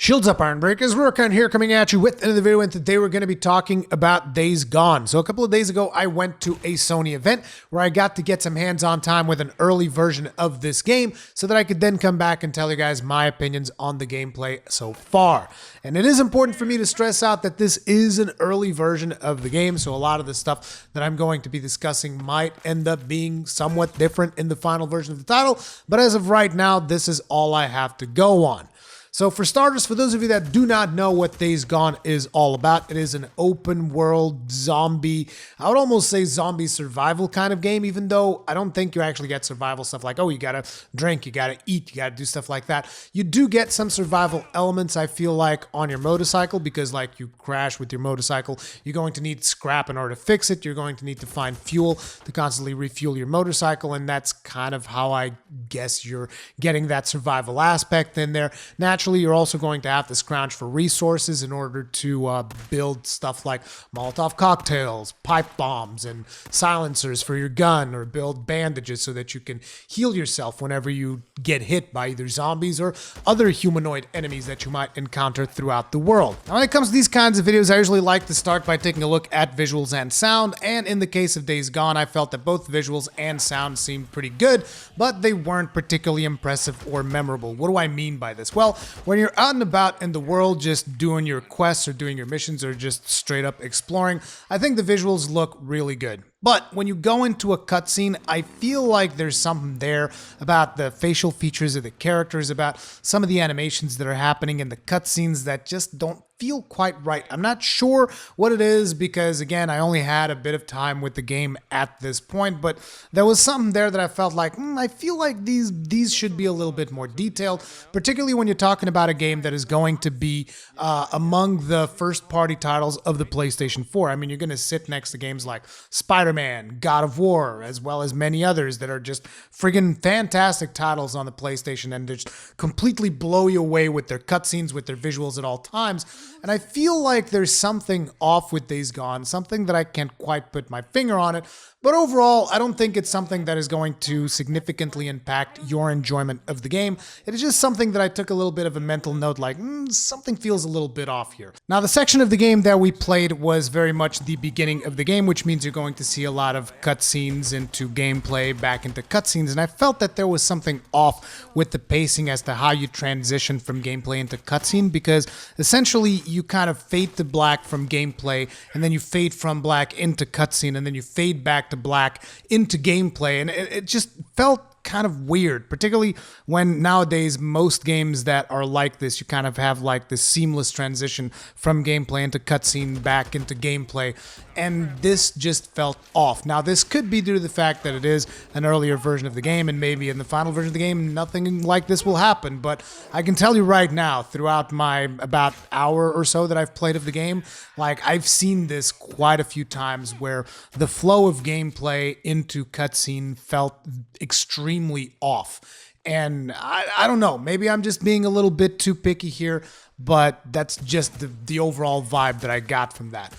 Shields up, Iron Breakers. Rurikhan here coming at you with another video, and today we're going to be talking about Days Gone. So a couple of days ago, I went to a Sony event where I got to get some hands-on time with an early version of this game so that I could then come back and tell you guys my opinions on the gameplay so far. And it is important for me to stress out that this is an early version of the game, so a lot of the stuff that I'm going to be discussing might end up being somewhat different in the final version of the title, but as of right now, this is all I have to go on. So for starters, for those of you that do not know what Days Gone is all about, it is an open world zombie, I would almost say zombie survival kind of game, even though I don't think you actually get survival stuff like, oh, you gotta drink, you gotta eat, you gotta do stuff like that. You do get some survival elements, I feel like, on your motorcycle, because like you crash with your motorcycle, you're going to need scrap in order to fix it, you're going to need to find fuel to constantly refuel your motorcycle, and that's kind of how I guess you're getting that survival aspect in there. Naturally, you're also going to have to scrounge for resources in order to build stuff like Molotov cocktails, pipe bombs, and silencers for your gun, or build bandages so that you can heal yourself whenever you get hit by either zombies or other humanoid enemies that you might encounter throughout the world. Now, when it comes to these kinds of videos, I usually like to start by taking a look at visuals and sound, and in the case of Days Gone, I felt that both visuals and sound seemed pretty good, but they weren't particularly impressive or memorable. What do I mean by this? Well, when you're out and about in the world just doing your quests or doing your missions or just straight up exploring, I think the visuals look really good. But when you go into a cutscene, I feel like there's something there about the facial features of the characters, about some of the animations that are happening in the cutscenes that just don't feel quite right. I'm not sure what it is because, again, I only had a bit of time with the game at this point, but there was something there that I felt like, I feel like these should be a little bit more detailed, particularly when you're talking about a game that is going to be among the first-party titles of the PlayStation 4. I mean, you're going to sit next to games like Spider-Man, God of War, as well as many others that are just friggin' fantastic titles on the PlayStation, and just completely blow you away with their cutscenes, with their visuals at all times. And I feel like there's something off with Days Gone, something that I can't quite put my finger on it. But overall, I don't think it's something that is going to significantly impact your enjoyment of the game. It is just something that I took a little bit of a mental note, like, something feels a little bit off here. Now, the section of the game that we played was very much the beginning of the game, which means you're going to see a lot of cutscenes into gameplay, back into cutscenes, and I felt that there was something off with the pacing as to how you transition from gameplay into cutscene, because essentially you kind of fade to black from gameplay, and then you fade from black into cutscene, and then you fade back to black into gameplay, and it just felt kind of weird, particularly when nowadays most games that are like this, you kind of have like this seamless transition from gameplay into cutscene back into gameplay, and this just felt off. Now, this could be due to the fact that it is an earlier version of the game, and maybe in the final version of the game nothing like this will happen, but I can tell you right now, throughout my about hour or so that I've played of the game, like, I've seen this quite a few times where the flow of gameplay into cutscene felt extremely off. And I don't know, maybe I'm just being a little bit too picky here, but that's just the overall vibe that I got from that.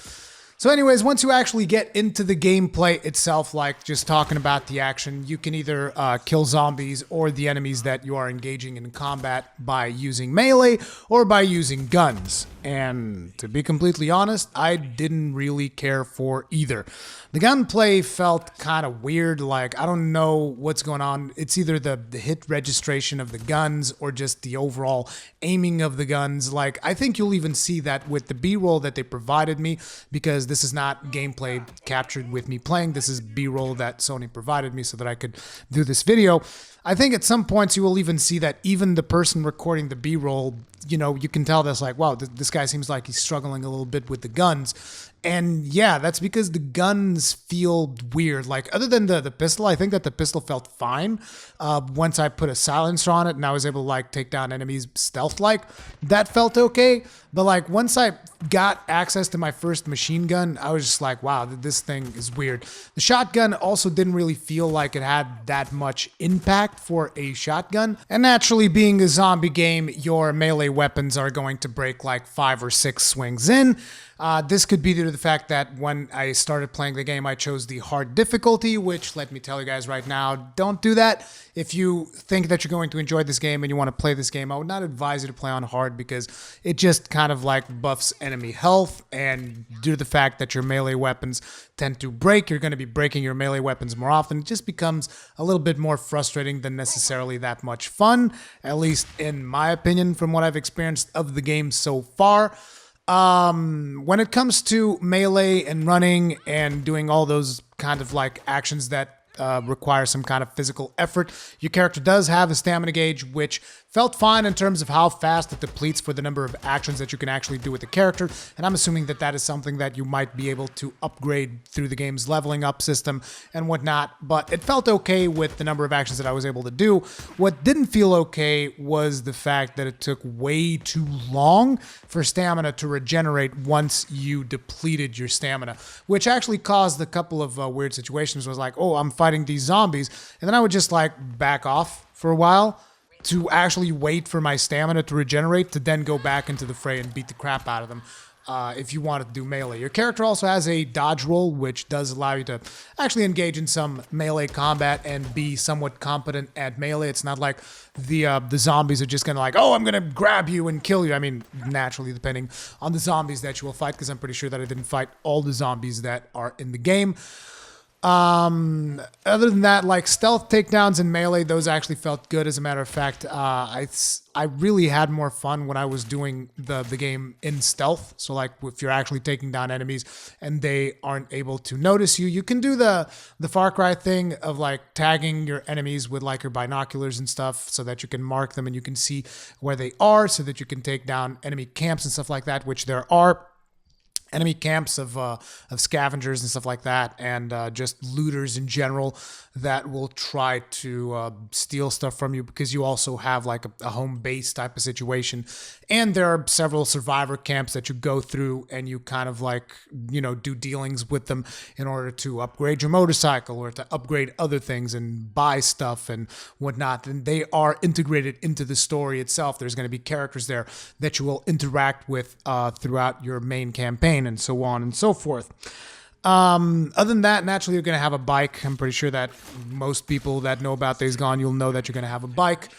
So anyways, once you actually get into the gameplay itself, like just talking about the action, you can either kill zombies or the enemies that you are engaging in combat by using melee or by using guns. And to be completely honest, I didn't really care for either. The gunplay felt kind of weird, like I don't know what's going on. It's either the hit registration of the guns or just the overall aiming of the guns. Like, I think you'll even see that with the B-roll that they provided me, because this is not gameplay captured with me playing. This is B-roll that Sony provided me so that I could do this video. I think at some points you will even see that even the person recording the B-roll, you know, you can tell that's like, wow, this guy seems like he's struggling a little bit with the guns. And yeah, that's because the guns feel weird. Like, other than the pistol, I think that the pistol felt fine. Once I put a silencer on it and I was able to like take down enemies stealth-like, that felt okay. But like, once I got access to my first machine gun, I was just like, wow, this thing is weird. The shotgun also didn't really feel like it had that much impact for a shotgun. And naturally, being a zombie game, your melee weapons are going to break like 5 or 6 swings in. This could be due to the the fact that when I started playing the game, I chose the hard difficulty, which, let me tell you guys right now, don't do that. If you think that you're going to enjoy this game and you want to play this game, I would not advise you to play on hard because it just kind of like buffs enemy health, and due to the fact that your melee weapons tend to break, you're going to be breaking your melee weapons more often. It just becomes a little bit more frustrating than necessarily that much fun, at least in my opinion from what I've experienced of the game so far. When it comes to melee and running and doing all those kind of like actions that require some kind of physical effort, your character does have a stamina gauge, which felt fine in terms of how fast it depletes for the number of actions that you can actually do with the character. And I'm assuming that that is something that you might be able to upgrade through the game's leveling up system and whatnot. But it felt okay with the number of actions that I was able to do. What didn't feel okay was the fact that it took way too long for stamina to regenerate once you depleted your stamina, which actually caused a couple of weird situations. It was like, oh, I'm fighting these zombies, and then I would just like back off for a while to actually wait for my stamina to regenerate to then go back into the fray and beat the crap out of them. If you wanted to do melee. Your character also has a dodge roll, which does allow you to actually engage in some melee combat and be somewhat competent at melee. It's not like the zombies are just gonna like, oh, I'm gonna grab you and kill you. I mean, naturally, depending on the zombies that you will fight, because I'm pretty sure that I didn't fight all the zombies that are in the game. Other than that, like stealth takedowns and melee, those actually felt good. As a matter of fact, I really had more fun when I was doing the game in stealth. So like if you're actually taking down enemies and they aren't able to notice you, you can do the Far Cry thing of like tagging your enemies with like your binoculars and stuff so that you can mark them and you can see where they are so that you can take down enemy camps and stuff like that, which there are. Enemy camps of scavengers and stuff like that, and just looters in general that will try to steal stuff from you because you also have like a home base type of situation. And there are several survivor camps that you go through and you kind of like, you know, do dealings with them in order to upgrade your motorcycle or to upgrade other things and buy stuff and whatnot. And they are integrated into the story itself. There's going to be characters there that you will interact with throughout your main campaign, and so on and so forth. Other than that, naturally, you're going to have a bike. I'm pretty sure that most people that know about Days Gone, you'll know that you're going to have a bike.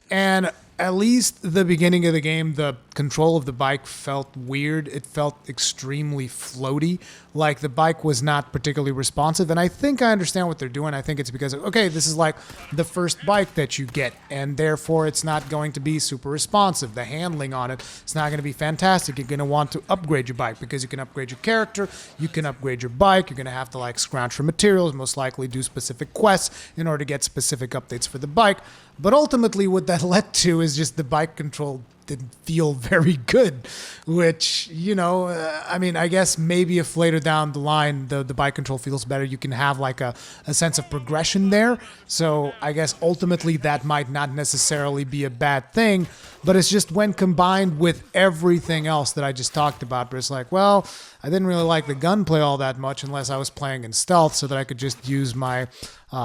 And at least the beginning of the game, the control of the bike felt weird. It felt extremely floaty. Like the bike was not particularly responsive. And I think I understand what they're doing. I think it's because, okay, this is like the first bike that you get, and therefore it's not going to be super responsive. The handling on it, it's not going to be fantastic. You're going to want to upgrade your bike because you can upgrade your character, you can upgrade your bike. You're going to have to like scrounge for materials, most likely do specific quests in order to get specific updates for the bike. But ultimately what that led to is just the bike control didn't feel very good, which, you know, I mean, I guess maybe if later down the line the bike control feels better, you can have like a sense of progression there. So I guess ultimately that might not necessarily be a bad thing, but it's just when combined with everything else that I just talked about, but it's like, well, I didn't really like the gunplay all that much unless I was playing in stealth so that I could just use my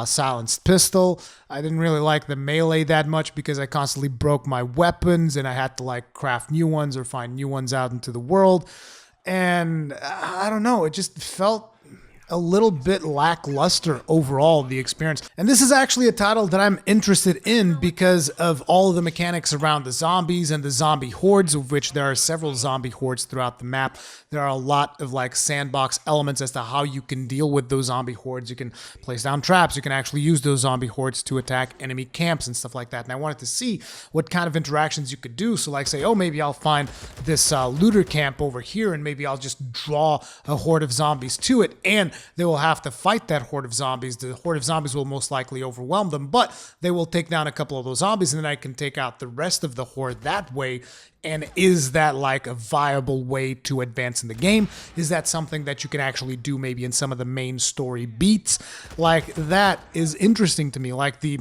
silenced pistol. I didn't really like the melee that much because I constantly broke my weapons and I had to like craft new ones or find new ones out into the world. And I don't know, it just felt a little bit lackluster overall, the experience. And this is actually a title that I'm interested in because of all of the mechanics around the zombies and the zombie hordes, of which there are several zombie hordes throughout the map. There are a lot of like sandbox elements as to how you can deal with those zombie hordes. You can place down traps. You can actually use those zombie hordes to attack enemy camps and stuff like that. And I wanted to see what kind of interactions you could do. So like say, oh, maybe I'll find this looter camp over here and maybe I'll just draw a horde of zombies to it, and they will have to fight that horde of zombies. The horde of zombies will most likely overwhelm them, but they will take down a couple of those zombies, and then I can take out the rest of the horde that way. And is that like a viable way to advance in the game? Is that something that you can actually do maybe in some of the main story beats? Like that is interesting to me. Like the,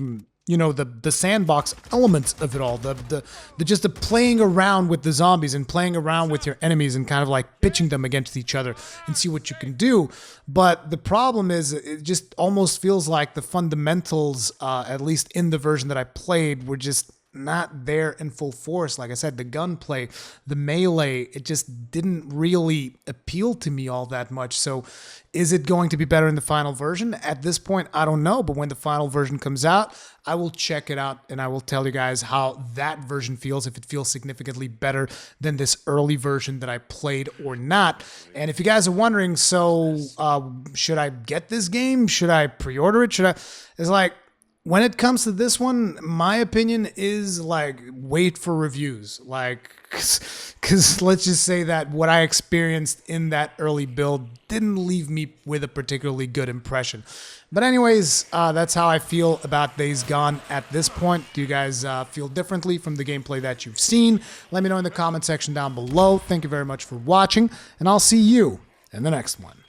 you know, the sandbox elements of it all, the just the playing around with the zombies and playing around with your enemies and kind of like pitching them against each other and see what you can do. But the problem is it just almost feels like the fundamentals, at least in the version that I played, were just not there in full force. Like I said, the gunplay, the melee, it just didn't really appeal to me all that much. So is it going to be better in the final version? At this point, I don't know. But when the final version comes out, I will check it out and I will tell you guys how that version feels, if it feels significantly better than this early version that I played or not. And if you guys are wondering, so should I get this game? Should I pre-order it? It's like, when it comes to this one, my opinion is like, wait for reviews. Like, because let's just say that what I experienced in that early build didn't leave me with a particularly good impression. But anyways, that's how I feel about Days Gone at this point. Do you guys feel differently from the gameplay that you've seen? Let me know in the comment section down below. Thank you very much for watching, and I'll see you in the next one.